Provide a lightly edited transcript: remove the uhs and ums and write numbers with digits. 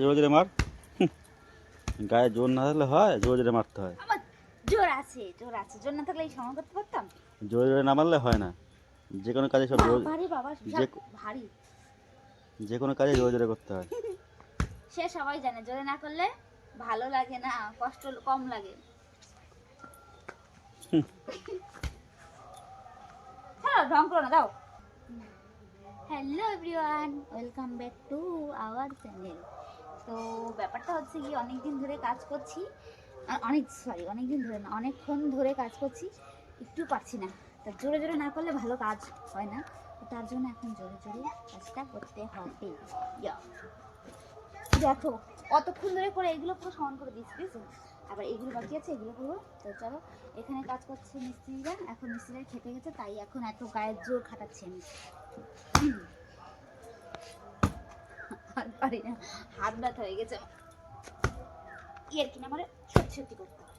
জোরে জোরে মার। গায়ে জোর না থাকলে হয়, জোরে জোরে মারতে হয়। আমার জোর আছে, জোর আছে। জোর না থাকলে এই সমান করতে পারতাম? জোরে জোরে না মারলে হয় না। যে কোনো কাজে সব জোর, বাবারে বাবা, যে বিশাল ভারী। যে কোনো কাজে জোরে জোরে করতে হয়। সে সবাই জানে, জোরে না করলে ভালো লাগে না, কষ্ট কম লাগে। হ্যাঁ, ঢং করো না, দাও। Hello everyone, welcome back to our channel. তো ব্যাপারটা হচ্ছে কি, অনেকদিন ধরে কাজ করছি, অনেকদিন ধরে না, অনেকক্ষণ ধরে কাজ করছি, একটু পারছি না। তা জোরে জোরে না করলে ভালো কাজ হয় না, তো তার জন্য এখন জোরে জোরে কাজটা করতে হবে। ইয়া, দেখো অতক্ষণ ধরে করে এগুলো পুরো সমান করে দিচ্ছি, বুঝছো? আবার এগুলো বাকি আছে, এগুলো করবো। তো চলো, এখানে কাজ করছে মিস্ত্রিরা, এখন মিস্ত্রিরা খেতে গেছে, তাই এখন এত গায়ের জোর খাটাচ্ছি আমি। আর পারি না, হাত ব্যথা হয়ে গেছে। ইয়ের কিনা মানে সত্যি সত্যি করতে হবে।